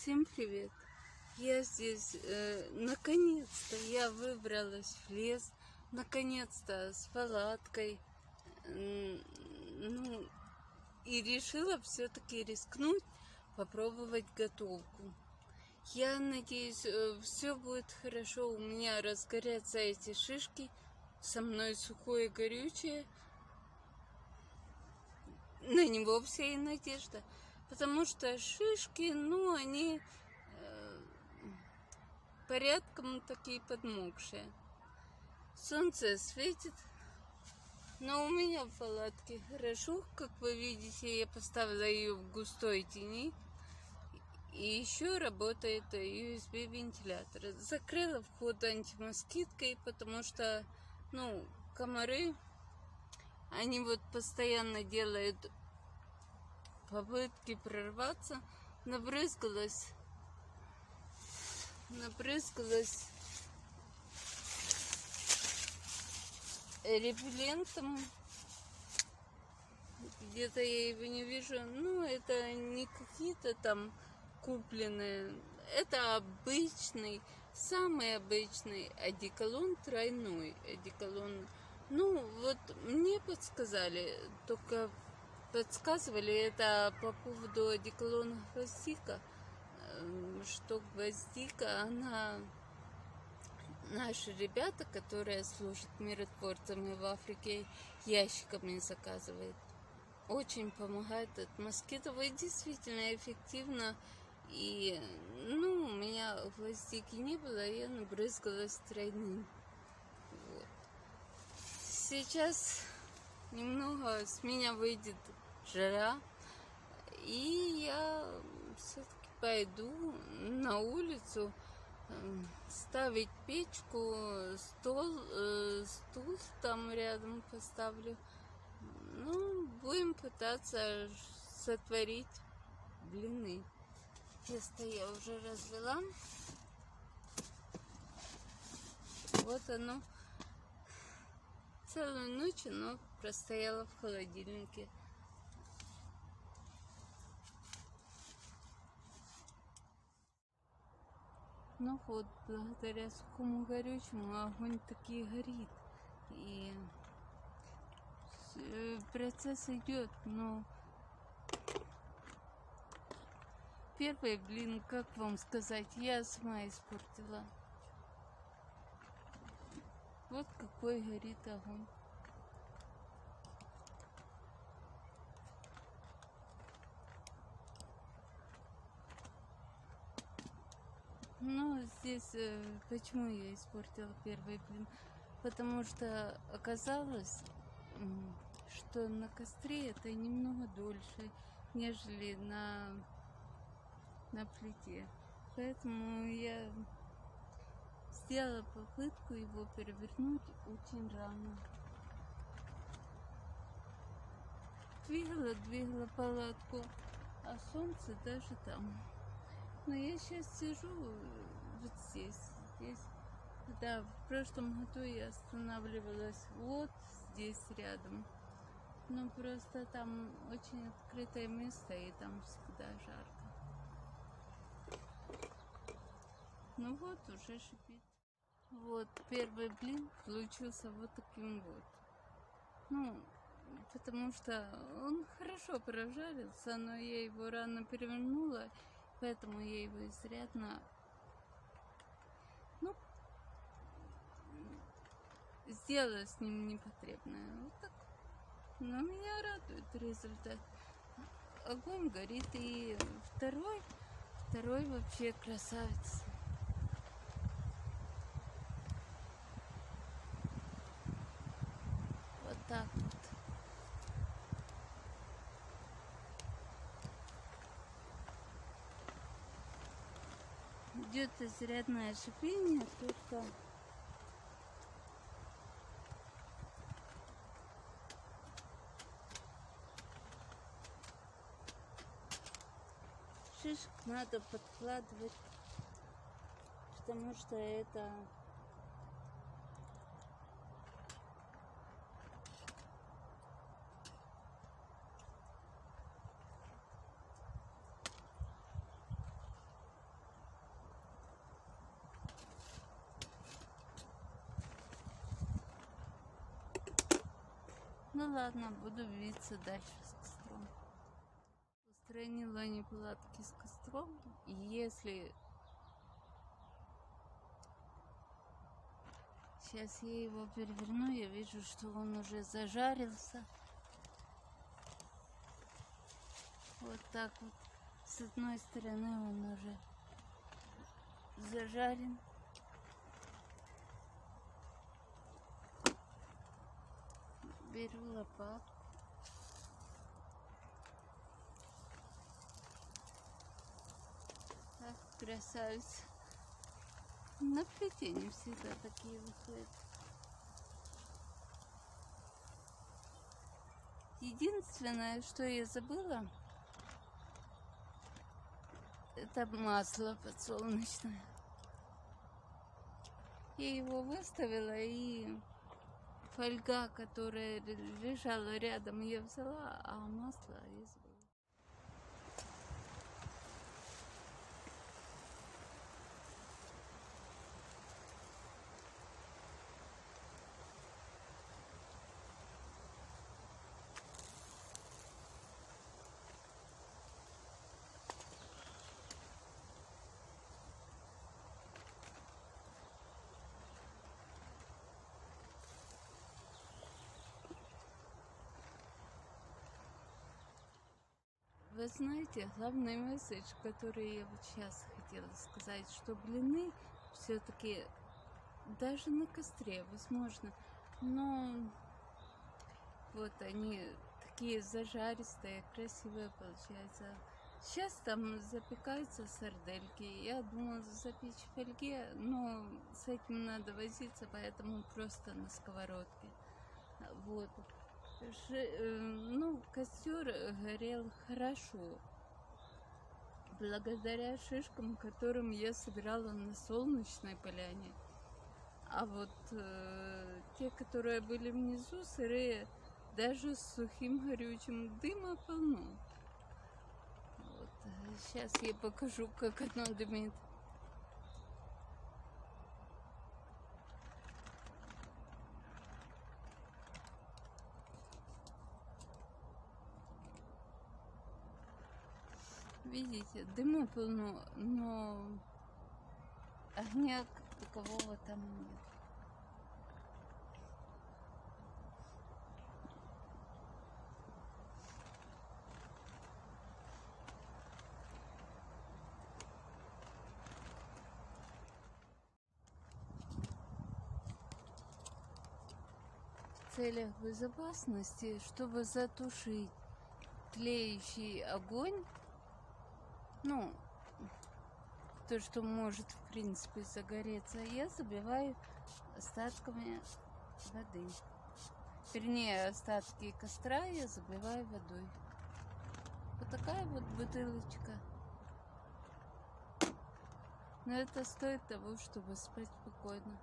Всем привет! Я здесь, наконец-то я выбралась в лес, наконец-то с палаткой, ну, и решила все-таки рискнуть, попробовать готовку. Я надеюсь, все будет хорошо, у меня разгорятся эти шишки, со мной сухое горючее, на него вся и надежда. Потому что шишки, ну, они порядком такие подмокшие. Солнце светит, но у меня в палатке хорошо. Как вы видите, я поставила ее в густой тени. И еще работает USB-вентилятор. Закрыла вход антимоскиткой, потому что, ну, комары, они вот постоянно делают попытки прорваться. Набрызгалась репеллентом. Где-то я его не вижу. Ну, это не какие-то там купленные. Это обычный, самый обычный одеколон, тройной одеколон. Ну, вот мне подсказали, только подсказывали это по поводу одеколона гвоздика, что гвоздика, она... Наши ребята, которые служат миротворцами в Африке, ящиками заказывают. Очень помогает от москитов и действительно эффективно. И, ну, у меня гвоздики не было, я набрызгалась тройным. Вот. Сейчас немного с меня выйдет жара, и я все-таки пойду на улицу ставить печку, стул там рядом поставлю. Ну, будем пытаться сотворить блины. Тесто я уже развела. Вот оно. Целую ночь оно простояло в холодильнике. Ну вот, благодаря сухому горючему огонь таки горит. И процесс идет, но первый блин, как вам сказать, я сама испортила. Вот какой горит огонь. Ну, здесь, почему я испортила первый блин? Потому что оказалось, что на костре это немного дольше, нежели на плите. Поэтому я сделала попытку его перевернуть очень рано. Двигала палатку, а солнце даже там. Но я сейчас сижу вот здесь. Да, в прошлом году я останавливалась вот здесь рядом. Но просто там очень открытое место, и там всегда жарко. Ну вот, уже шипит. Вот, первый блин получился вот таким вот. Ну, потому что он хорошо прожарился, но я его рано перевернула, поэтому я его изрядно, ну, сделала с ним непотребное. Вот так. Но меня радует результат. Огонь горит, и второй вообще красавец. Вот так вот. Идет изрядное шипение, только шишек надо подкладывать, потому что это Ну ладно, буду биться дальше с костром. Устранила неполадки с костром. И если... Сейчас я его переверну, я вижу, что он уже зажарился. Вот так вот. С одной стороны он уже зажарен. Беру лопатку. Так, красавица. На плетение всегда такие выходят. Единственное, что я забыла, это масло подсолнечное. Я его выставила, и фольга, которая лежала рядом, я взяла, а масло я забыла. Вы знаете, главный месседж, который я вот сейчас хотела сказать, что блины все-таки даже на костре, возможно, но вот они такие зажаристые, красивые получаются. Сейчас там запекаются сардельки. Я думала запечь в фольге, но с этим надо возиться, поэтому просто на сковородке. Вот. Ну, костер горел хорошо, благодаря шишкам, которым я собирала на солнечной поляне. А вот те, которые были внизу, сырые, даже с сухим горючим, дыма полно. Вот. Сейчас я покажу, как оно дымит. Видите, дыма полно, но огня такового там нет. В целях безопасности, чтобы затушить тлеющий огонь, ну, то, что может, в принципе, загореться, я забиваю остатками воды. Вернее, остатки костра я забиваю водой. Вот такая вот бутылочка. Но это стоит того, чтобы спать спокойно.